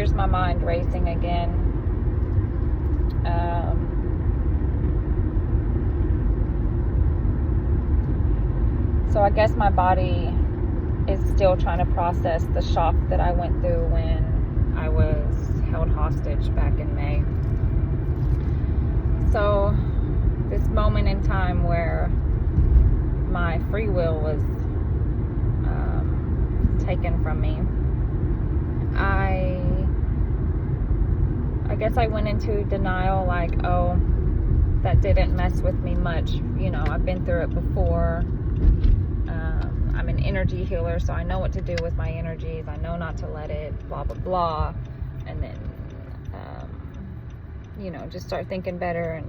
here's my mind racing again. So I guess my body is still trying to process the shock that I went through when I was held hostage back in May. So this moment in time where my free will was taken from me, I guess I went into denial, like, oh, that didn't mess with me much. You know, I've been through it before. I'm an energy healer, so I know what to do with my energies. I know not to let it, blah, blah, blah. And then, you know, just start thinking better. And,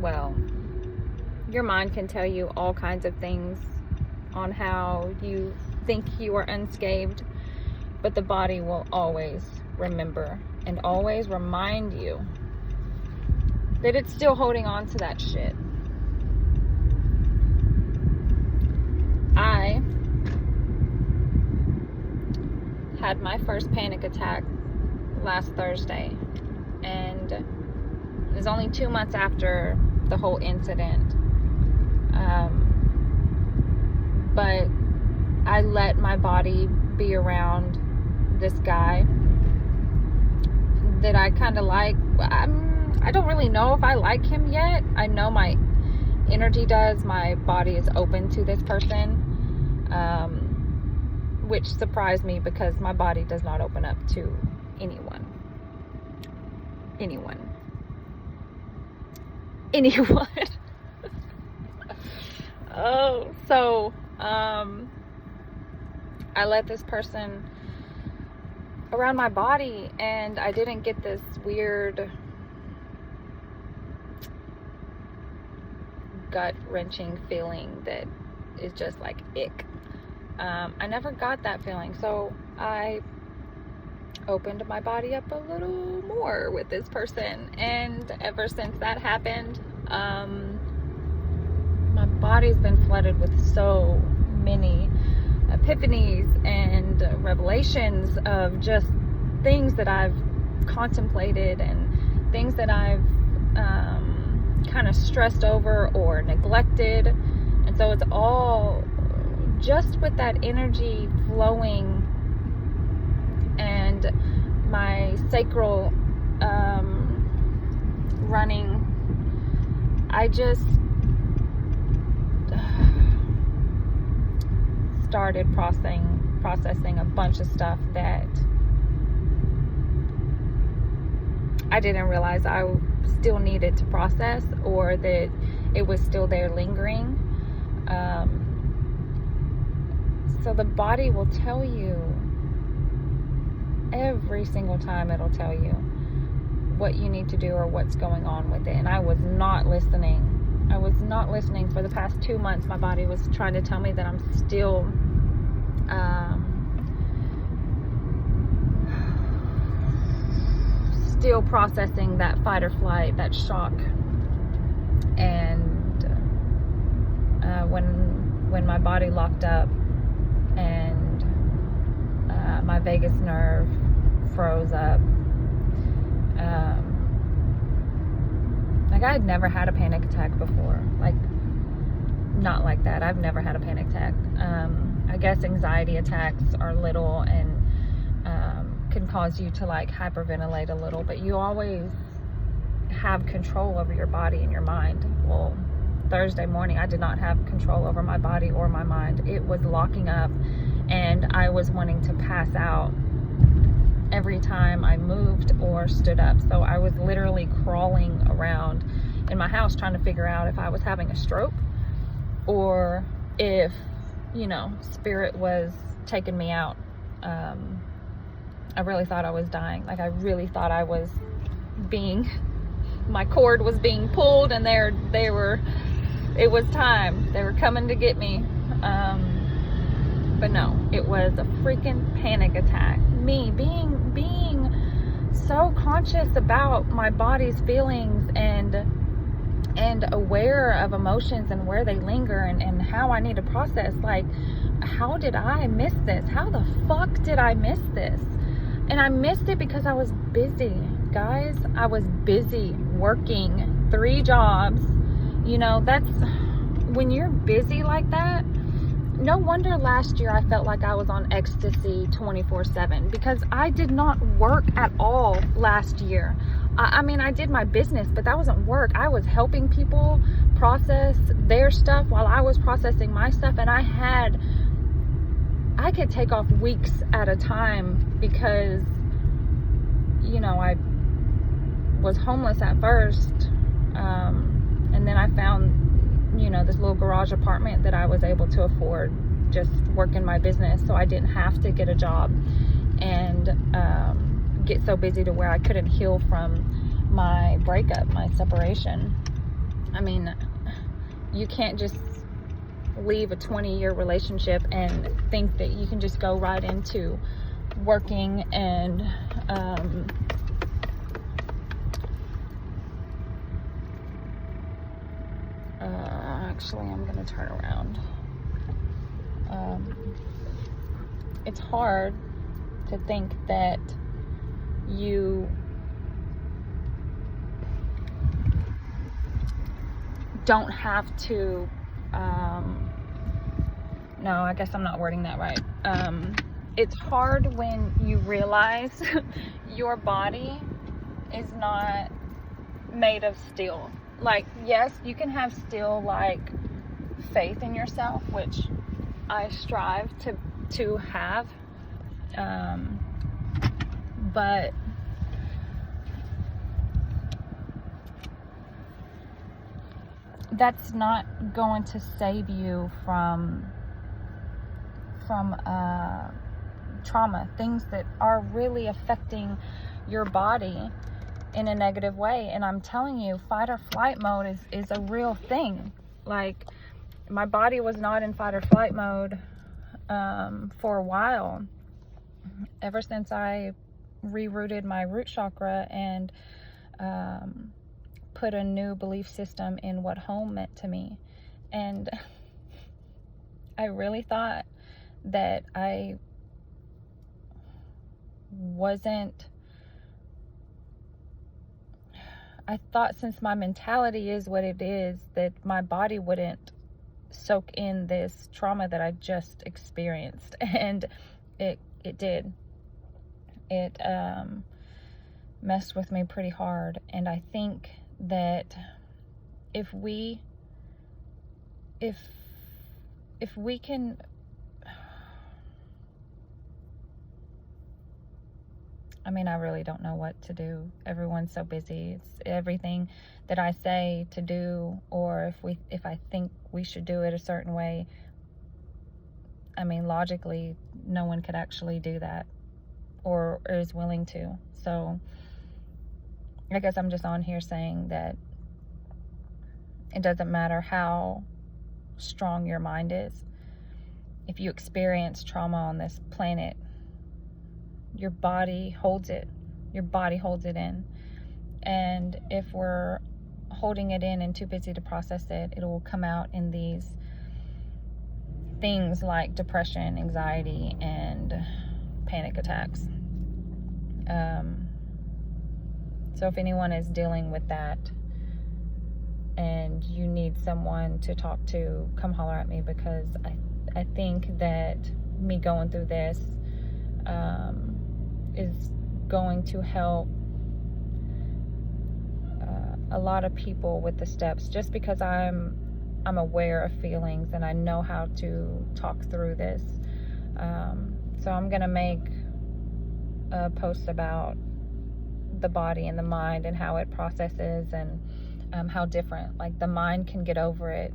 well, your mind can tell you all kinds of things on how you think you are unscathed, but the body will always remember and always remind you that it's still holding on to that shit. I had my first panic attack last Thursday, and it was only 2 months after the whole incident. But I let my body be around this guy that I kind of like. I don't really know if I like him yet. I know my energy does. My body is open to this person, which surprised me because my body does not open up to anyone. Oh, so I let this person around my body, and I didn't get this weird gut-wrenching feeling that is just like ick. I never got that feeling, so I opened my body up a little more with this person, and ever since that happened, my body's been flooded with so many epiphanies and revelations of just things that I've contemplated and things that I've kind of stressed over or neglected. And so it's all just with that energy flowing and my sacral running. I just started processing a bunch of stuff that I didn't realize I still needed to process, or that it was still there lingering. So the body will tell you every single time. It'll tell you what you need to do or what's going on with it. And I was not listening. For the past 2 months. My body was trying to tell me that I'm still processing that fight or flight, that shock. And when my body locked up and my vagus nerve froze up, like I had never had a panic attack before. Like, not like that. I've never had a panic attack. I guess anxiety attacks are little and can cause you to like hyperventilate a little, but you always have control over your body and your mind. Well, Thursday morning, I did not have control over my body or my mind. It was locking up, and I was wanting to pass out every time I moved or stood up. So I was literally crawling around in my house trying to figure out if I was having a stroke or if, you know, spirit was taking me out. I really thought I was dying. Like, I really thought I was my cord was being pulled, and it was time. They were coming to get me. But no, it was a freaking panic attack. Me being so conscious about my body's feelings and aware of emotions and where they linger and how I need to process. Like, how did I miss this? How the fuck did I miss this? And I missed it because I was busy, guys. I was busy working 3 jobs. You know, that's when you're busy like that. No wonder last year I felt like I was on ecstasy 24/7, because I did not work at all last year. I mean, I did my business, but that wasn't work. I was helping people process their stuff while I was processing my stuff, and I could take off weeks at a time because, you know, I was homeless at first, and then I found, you know, this little garage apartment that I was able to afford just working my business, so I didn't have to get a job and get so busy to where I couldn't heal from my breakup, my separation. I mean, you can't just leave a 20-year relationship and think that you can just go right into working and actually, I'm gonna turn around. It's hard to think that you don't have to, no, I guess I'm not wording that right. It's hard when you realize your body is not made of steel. Like, yes, you can have still like faith in yourself, which I strive to have, but that's not going to save you from trauma, things that are really affecting your body in a negative way. And I'm telling you, fight or flight mode is a real thing. Like, my body was not in fight or flight mode for a while, ever since I rerouted my root chakra and put a new belief system in what home meant to me. And I really thought that I thought since my mentality is what it is, that my body wouldn't soak in this trauma that I just experienced. And it did. It messed with me pretty hard. And I think that if we can, I mean, I really don't know what to do. Everyone's so busy. It's everything that I say to do, or if I think we should do it a certain way, I mean, logically, no one could actually do that or is willing to. So I guess I'm just on here saying that it doesn't matter how strong your mind is. If you experience trauma on this planet, your body holds it. Your body holds it in. And if we're holding it in and too busy to process it, it will come out in these things like depression, anxiety, and panic attacks. So if anyone is dealing with that and you need someone to talk to, come holler at me, because I think that me going through this is going to help a lot of people with the steps, just because I'm aware of feelings and I know how to talk through this. So I'm gonna make a post about the body and the mind and how it processes, and how different, like, the mind can get over it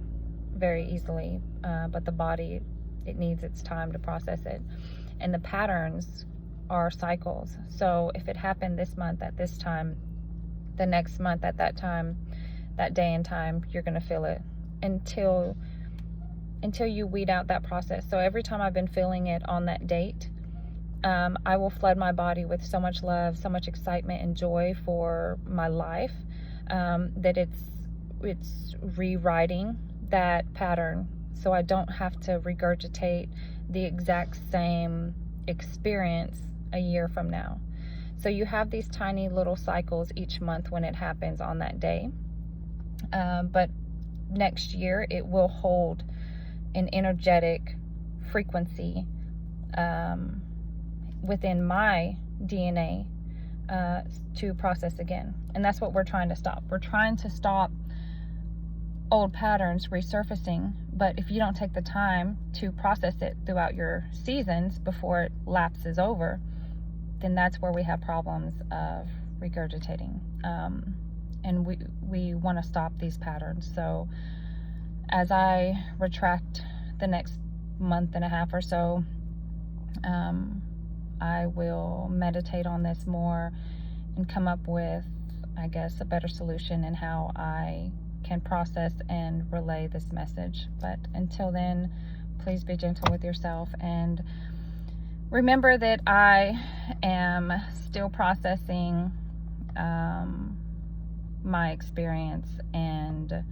very easily, but the body, it needs its time to process it. And the patterns are cycles. So if it happened this month at this time, the next month at that time, that day and time, you're gonna feel it until you weed out that process. So every time I've been feeling it on that date, I will flood my body with so much love, so much excitement and joy for my life, that it's rewriting that pattern, so I don't have to regurgitate the exact same experience a year from now. So you have these tiny little cycles each month when it happens on that day. But next year it will hold an energetic frequency within my DNA to process again. And that's what we're trying to stop. We're trying to stop old patterns resurfacing, but if you don't take the time to process it throughout your seasons before it lapses over, then that's where we have problems of regurgitating. And we want to stop these patterns. So as I retract the next month and a half or so, I will meditate on this more and come up with, I guess, a better solution in how I can process and relay this message. But until then, please be gentle with yourself and remember that I am still processing my experience, and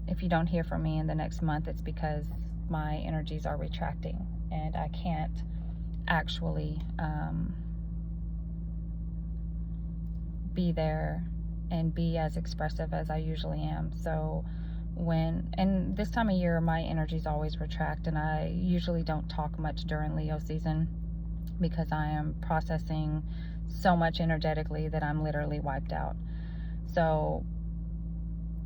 if you don't hear from me in the next month, it's because my energies are retracting and I can't actually be there and be as expressive as I usually am. So and this time of year, my energies always retract, and I usually don't talk much during Leo season because I am processing so much energetically that I'm literally wiped out. So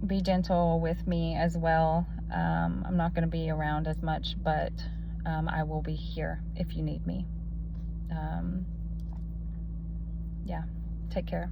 be gentle with me as well. I'm not going to be around as much, but I will be here if you need me. Yeah, take care.